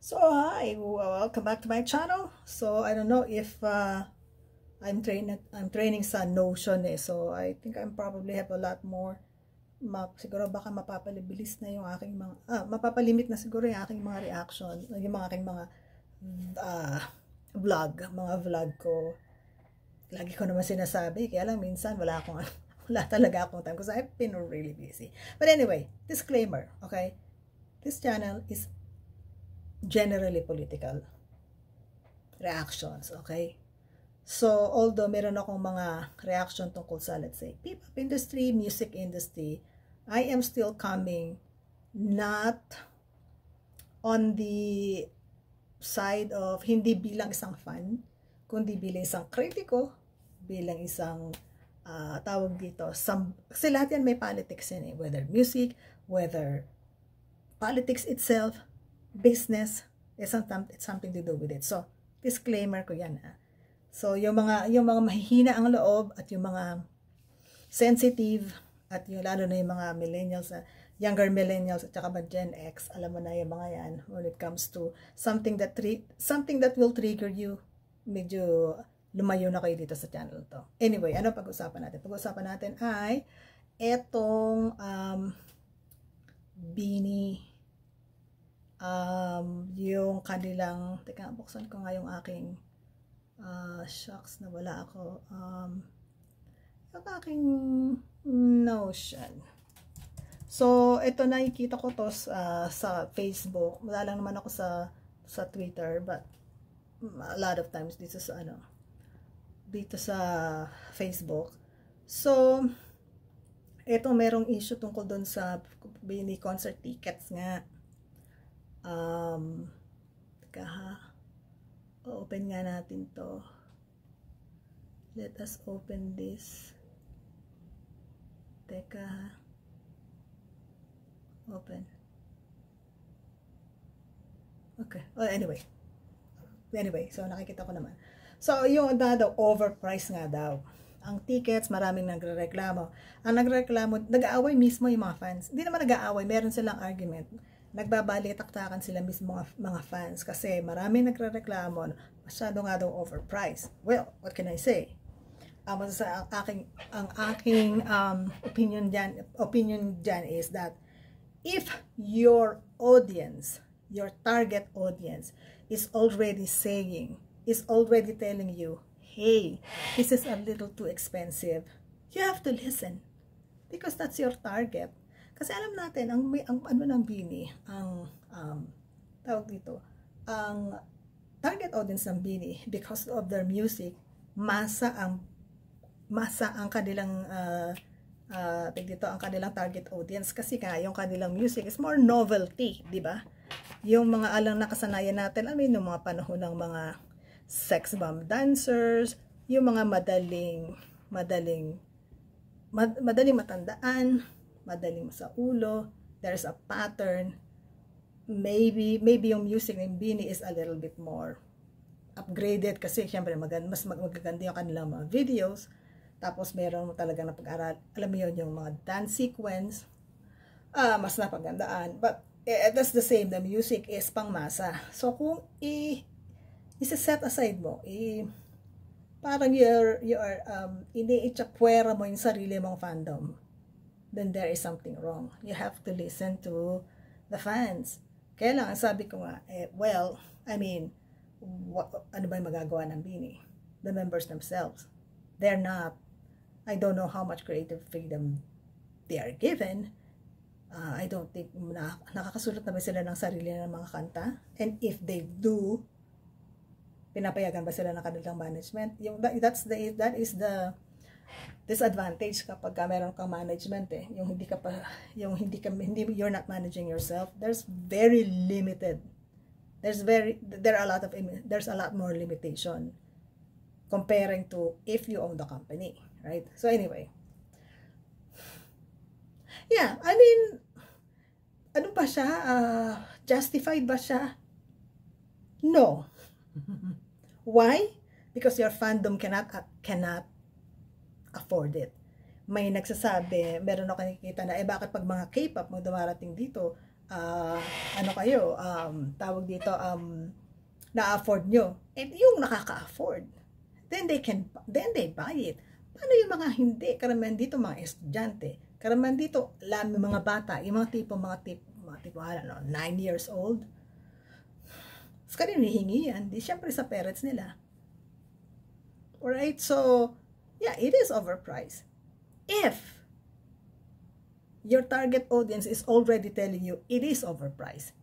So hi, welcome back to my channel. So I don't know if I'm training sa Notion So I think I probably have a lot more. Siguro baka mapapalibilis na yung aking mga mapapalimit na siguro yung aking mga reaction, yung mga aking mga vlog ko. Lagi ko naman sinasabi, kaya lang minsan wala talaga akong time because I've been really busy. But anyway, disclaimer, okay? This channel is generally political reactions, okay? So, although meron akong mga reaction tungkol sa, let's say, P-pop industry, music industry, I am still coming not on the side of hindi bilang isang fan, kundi bilang isang kritiko, bilang isang tawag dito, kasi lahat yan may politics yan whether music, whether politics itself, business, it's something to do with it. So, disclaimer ko yan. So, yung mga mahihina ang loob at yung mga sensitive at yung lalo na yung mga millennials, younger millennials at saka Gen X, alam mo na yung mga yan when it comes to something that will trigger you, medyo lumayo na kayo dito sa channel to. Anyway, ano pag-usapan natin? Pag-usapan natin ay etong BINI, yung kanilang, teka, buksan ko nga yung aking shucks, nawala ako, yung aking Notion. So, ito nakikita ko to sa Facebook. Wala lang naman ako sa Twitter, but a lot of times dito sa Facebook. So, ito merong issue tungkol doon sa BINI concert tickets nga. Teka ha. Open nga natin to. Let us open this. Teka ha. Open. Okay. Well, anyway, so nakikita ko naman. So, yung daw, overpriced nga daw. Ang tickets, maraming nagrereklamo. Ang nagrereklamo, nag-aaway mismo yung mga fans. Hindi naman nag-aaway, meron silang argument. Nagbabalitaktakan sila mismo mga fans kasi maraming nagrereklamo, masyado nga daw overpriced. Well, what can I say? Ang aking opinion dyan is that if your audience, your target audience is already telling you, hey, this is a little too expensive, you have to listen because that's your target. Kasi alam natin, ang ano ng BINI, ang tawag dito, ang target audience ng BINI, because of their music, masa ang kanilang ang kanilang target audience kasi yung kanilang music is more novelty, di ba? Yung mga alang nakasanayan natin, yung mga panahon ng mga sex bomb dancers, yung mga madaling matandaan, madaling sa ulo, there's a pattern. Maybe yung music ng BINI is a little bit more upgraded kasi syempre mas magaganda yung kanilang mga videos. Tapos meron talaga na pag-aral, alam mo yun, yung mga dance sequence, mas napagandaan. But that's the same, the music is pang masa. So kung isa-set aside mo, parang iniitsapwera mo yung sarili mong fandom, then there is something wrong. You have to listen to the fans. Kaya lang, sabi ko nga, well, I mean, ano ba yung magagawa ng BINI? The members themselves. They're not, I don't know how much creative freedom they are given. I don't think nakakasulat na ba sila ng sarili ng mga kanta? And if they do, pinapayagan ba sila ng kanilang management? That is the disadvantage kapag meron kang management you're not managing yourself. There's a lot more limitation comparing to if you own the company, right? So anyway, yeah, I mean, ano ba siya? Justified ba siya? No. Why? Because your fandom cannot afford it. May nagsasabi, meron ako nakikita na, bakit pag mga K-pop mo dumarating dito, ano kayo, tawag dito, na-afford nyo. And yung nakaka-afford, then they buy it. Paano yung mga hindi? Karamihan dito mga estudyante. Karamihan dito, mga bata, yung mga tipo, 9 years old. Sa kanila hihingi yan. Di syempre sa parents nila. Alright, so, yeah, it is overpriced. If your target audience is already telling you it is overpriced,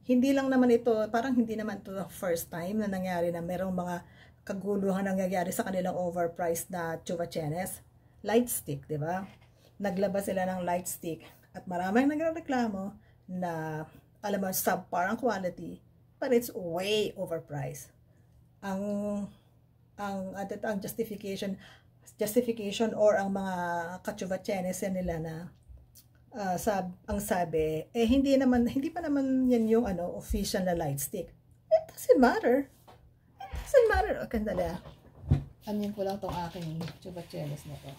hindi lang naman ito, parang hindi naman ito the first time na nangyari na merong mga kaguluhan nangyayari sa kanilang overpriced na chuva chenes. Light stick, di ba? Naglabas sila ng light stick at maraming nagreklamo na, alam mo, subpar ang quality, but it's way overpriced. Ang justification or ang mga kachuva chenes nila na ang sabi, hindi pa naman yan yung official na light stick. It doesn't matter. Kandali. Anin ko lang tong aking chuva chenes na to.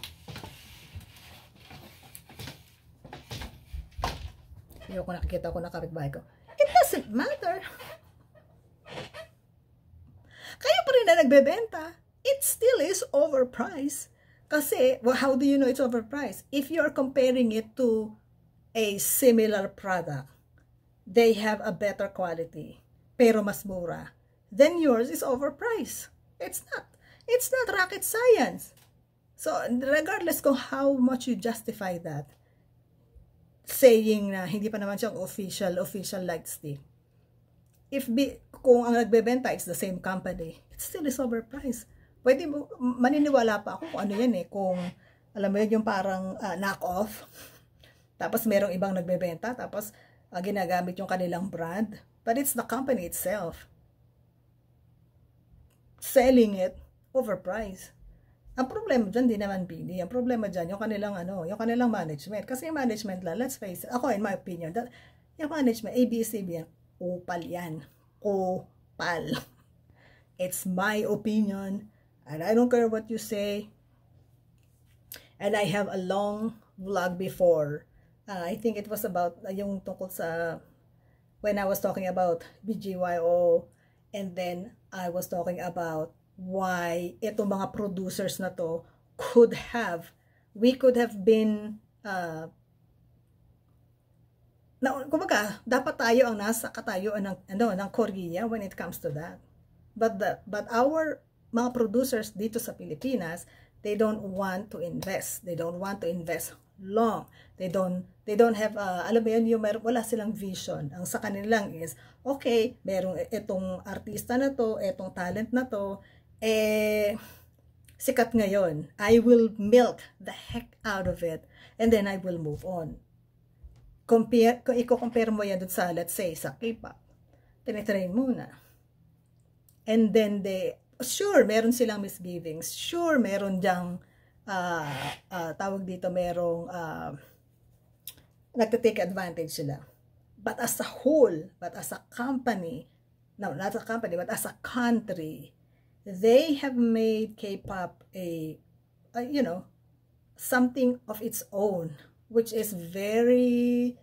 Yung ko nakikita ko na kapitbahay ko. It doesn't matter. Kayo pa rin na nagbebenta. It still is overpriced. Kasi, well, how do you know it's overpriced? If you're comparing it to a similar product, they have a better quality, pero mas mura, then yours is overpriced. It's not rocket science. So, regardless kung how much you justify that, saying na hindi pa naman siyang official light stick. Kung ang nagbebenta, it's the same company, it still is overpriced. Pwede mo, maniniwala pa ako kung ano yan kung alam mo yun yung parang knock-off, tapos merong ibang nagbebenta, tapos ginagamit yung kanilang brand, but it's the company itself selling it overpriced. Ang problema dyan, di naman Bini. Ang problema dyan, yung kanilang management. Kasi yung management lang, let's face it, ako in my opinion, yung management, ABS-CBN, kupal yan. Kupal. It's my opinion, and I don't care what you say. And I have a long vlog before. I think it was about, yung tungkol sa, when I was talking about BGYO, and then I was talking about why itong mga producers na to we could have been kumbaga dapat tayo ang nasa katayuan ng Korea when it comes to that, but our mga producers dito sa Pilipinas, they don't want to invest long. They don't have alam mo yun, wala silang vision. Ang sa kanilang is okay, merong itong artista na to, itong talent na to, sikat ngayon, I will milk the heck out of it, and then I will move on. Kung i-compare mo yan sa, let's say, sa K-pop, tinitrain muna. And then sure, meron silang misgivings. Sure, meron dyang, tawag dito, merong, nagtitake advantage sila. But as a whole, but as a company, no, not a company, but as a country, they have made K-pop something of its own, which is very,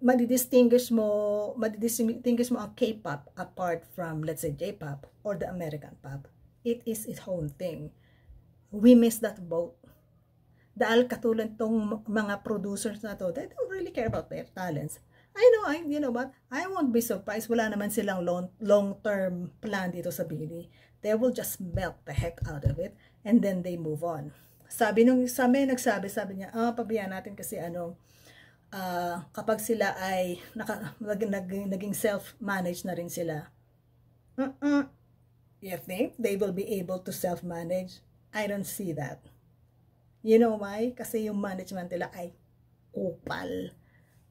madidistinguish mo ang K-pop apart from, let's say, J-pop or the American pop. It is its own thing. We miss that boat. Dahil katulad tong mga producers na to, they don't really care about their talents. You know what? I won't be surprised. Wala naman silang long-term plan dito sa Bini. They will just melt the heck out of it, and then they move on. Sabi sabi niya, pabayaan natin kasi kapag sila ay naging self-managed na rin sila. You think they will be able to self-manage? I don't see that. You know why? Kasi yung management nila ay kupal.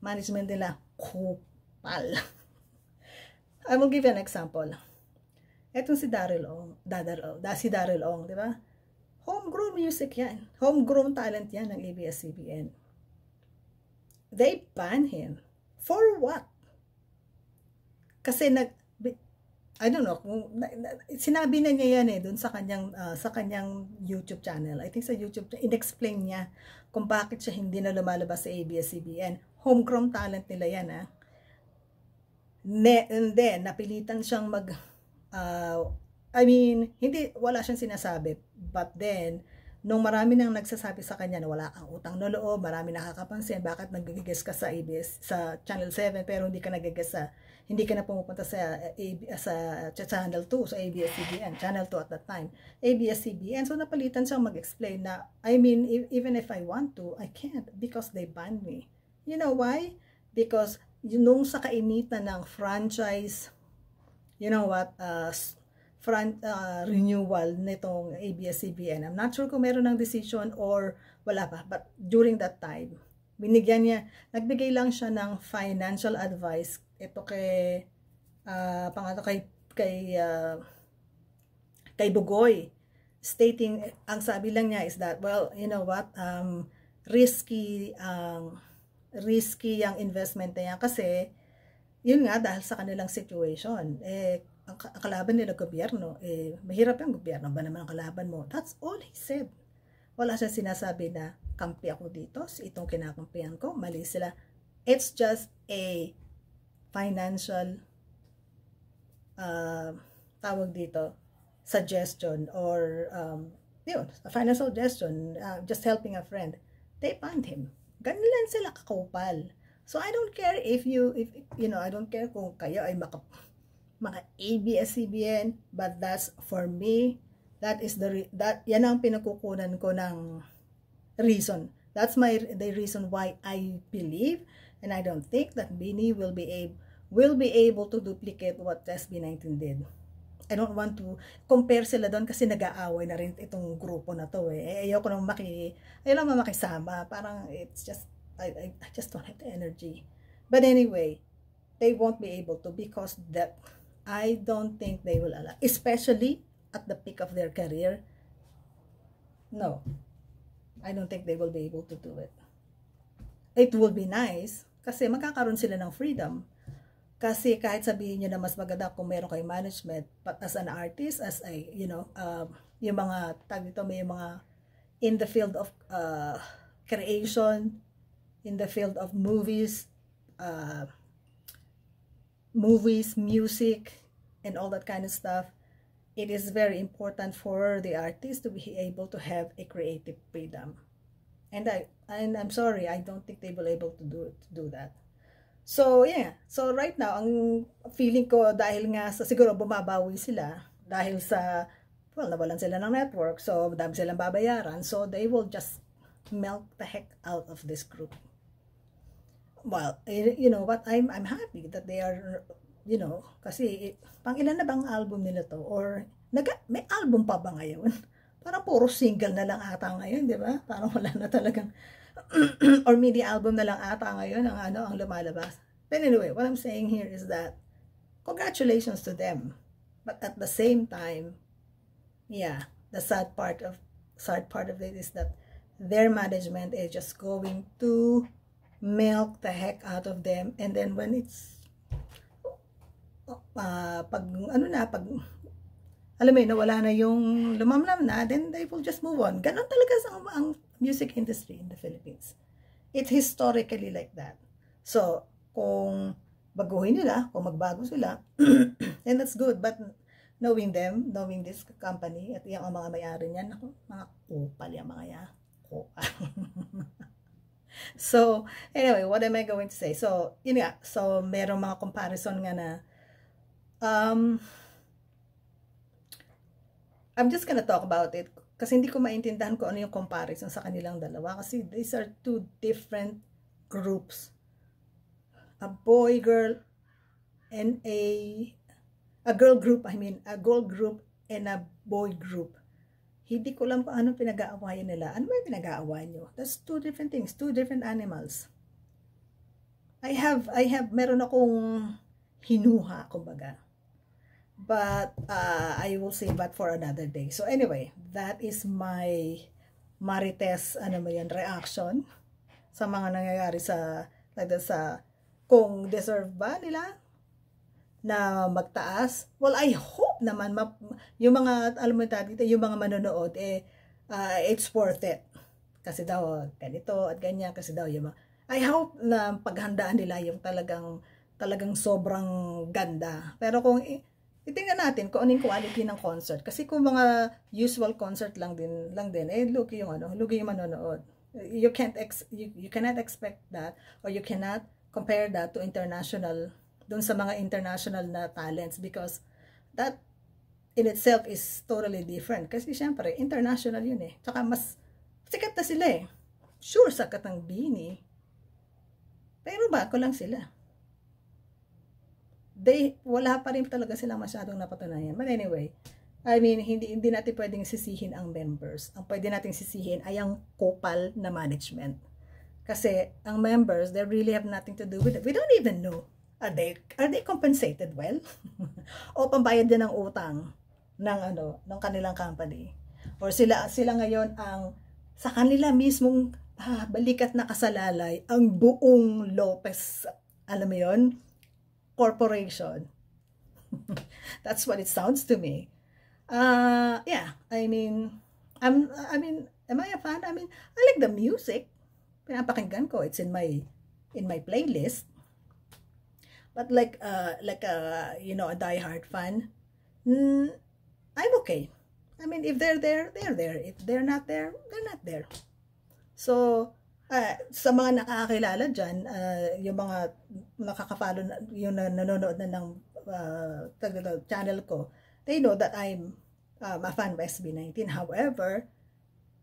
Management nila kupal. I will give you an example. Etong si Daryl Ong, di ba? Homegrown music yan. Homegrown talent yan ng ABS-CBN. They ban him. For what? Kasi I don't know kung sinabi na niya yan dun sa kanyang YouTube channel. I think sa YouTube in-explain niya kung bakit siya hindi na lumalabas sa ABS-CBN. Homegrown talent nila yan and then napilitan siyang wala siyang sinasabi, but then nung marami nang nagsasabi sa kanya na wala kang utang na loob, marami nakakapansin, bakit nag-guest ka sa ABS, sa Channel 7, pero hindi ka hindi ka na pumupunta sa Channel 2, sa ABS-CBN, Channel 2 at that time, ABS-CBN. So napalitan siyang mag-explain na, even if I want to, I can't because they banned me. You know why? Because nung sa kainitan ng franchise, you know what, renewal nitong ABS-CBN. I'm not sure kung meron ng decision or wala pa. But during that time, nagbigay lang siya ng financial advice. Ito kay Bugoy. Stating, ang sabi lang niya is that, well, you know what, risky ang investment na yan kasi, yun nga, dahil sa kanilang situation. Ang kalaban nila gobyerno, mahirap yung gobyerno ba naman ang kalaban mo? That's all he said. Wala siyang sinasabi na kampi ako dito, itong kinakampihan ko, mali sila. It's just a financial tawag dito, suggestion or a financial suggestion, just helping a friend. They banned him. Ganun lang sila kakupal. So I don't care if I don't care kung kayo ay mga ABS-CBN, but that's for me, yan ang pinagkukunan ko ng reason. That's the reason why I believe, and I don't think that Bini will be able to duplicate what SB19 did. I don't want to compare sila doon kasi nag-aaway na rin itong grupo na to ayoko nang makisama. Parang it's just, I just don't have the energy. But anyway, they won't be able to because I don't think they will allow, especially at the peak of their career. No, I don't think they will be able to do it. It will be nice kasi magkakaroon sila ng freedom. Kasi kahit sabihin nyo na mas maganda kung meron kayo management, but as an artist, as yung mga tag dito, may mga in the field of creation, in the field of movies, music, and all that kind of stuff, it is very important for the artist to be able to have a creative freedom. And I'm sorry, I don't think they will be able to do that. So yeah, so right now, ang feeling ko dahil nga siguro bumabawi sila dahil sa, well, nawalan sila ng network, so dami silang babayaran, so they will just melt the heck out of this group. Well, you know what, I'm happy that they are, kasi pang ilan na bang album nila to, or may album pa ba ngayon? Parang puro single na lang ata ngayon, di ba? Parang wala na talagang or mini album na lang ata ngayon ang lumalabas. But anyway, what I'm saying here is that congratulations to them. But at the same time, yeah, the sad part of it is that their management is just going to milk the heck out of them, and then when it's alam mo yun, nawala na yung lumamlam na, then they will just move on. Ganon talaga ang music industry in the Philippines. It's historically like that. So, kung baguhin nila, kung magbago sila, then that's good. But knowing them, knowing this company, at yung mga may-ari niyan, mga kupal yung mga yan. Kupal. So, anyway, what am I going to say? So, yun nga. So, merong mga comparison nga na, I'm just gonna talk about it kasi hindi ko maintindihan kung ano yung comparison sa kanilang dalawa kasi these are two different groups. A boy, girl, and a girl group, a girl group and a boy group. Hindi ko lang paano pinag-aawayan nila. Ano ba yung pinag-aawayan nyo? That's two different things, two different animals. Meron akong hinuha, kumbaga. But I will save that for another day. So anyway, that is my Marites reaction sa mga nangyayari sa kung deserve ba nila na magtaas. Well, I hope naman yung mga, alam mo dito, yung mga manonood, it's worth it. Kasi daw, ganito at ganyan, kasi daw yung mga, I hope na paghandaan nila yung talagang sobrang ganda. Pero kung itingnan natin kung ano yung quality ng concert. Kasi kung mga usual concert lang din, lugi yung manonood. You cannot expect that, or you cannot compare that to international, dun sa mga international na talents, because that in itself is totally different. Kasi syempre, international yun eh. Tsaka mas sikat na sila eh. Sure, sakat ng BINI. Pero bago lang sila. Wala pa rin talaga silang masyadong napatunayan. But anyway, I mean, hindi natin pwedeng sisihin ang members. Ang pwede nating sisihin ay ang kupal na management. Kasi ang members, they really have nothing to do with it. We don't even know. Are they compensated well? O pambayad din ng utang ng kanilang company? Or sila ngayon ang sa kanila mismong balikat na kasalalay ang buong Lopez, alam mo yon, corporation. That's what it sounds to me. Yeah, I mean, am I a fan? I mean, I like the music. Pinapakinggan ko. It's in my playlist. But like a diehard fan, I'm okay. I mean, if they're there, they're there. If they're not there, they're not there. So, sa mga nakakakilala dyan, yung mga nakaka-follow, yung nanonood na ng channel ko, they know that I'm a fan of SB19. However,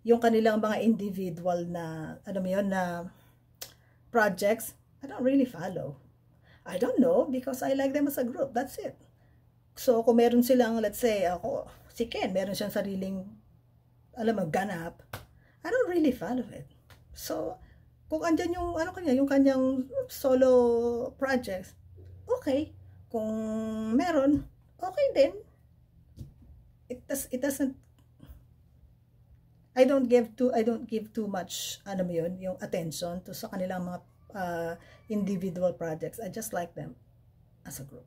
yung kanilang mga individual na, na projects, I don't really follow. I don't know, because I like them as a group. That's it. So, kung meron silang, let's say, si Ken, meron siyang sariling, ganap, I don't really follow it. So, kung andyan yung, yung kanyang solo projects, okay. Kung meron, okay din. It doesn't, I don't give too much, yung attention to sa kanilang mga individual projects. I just like them as a group.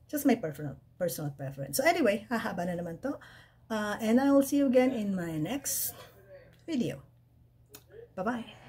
Just my personal preference. So anyway, hahaba na naman to. And I will see you again in my next video. Bye-bye.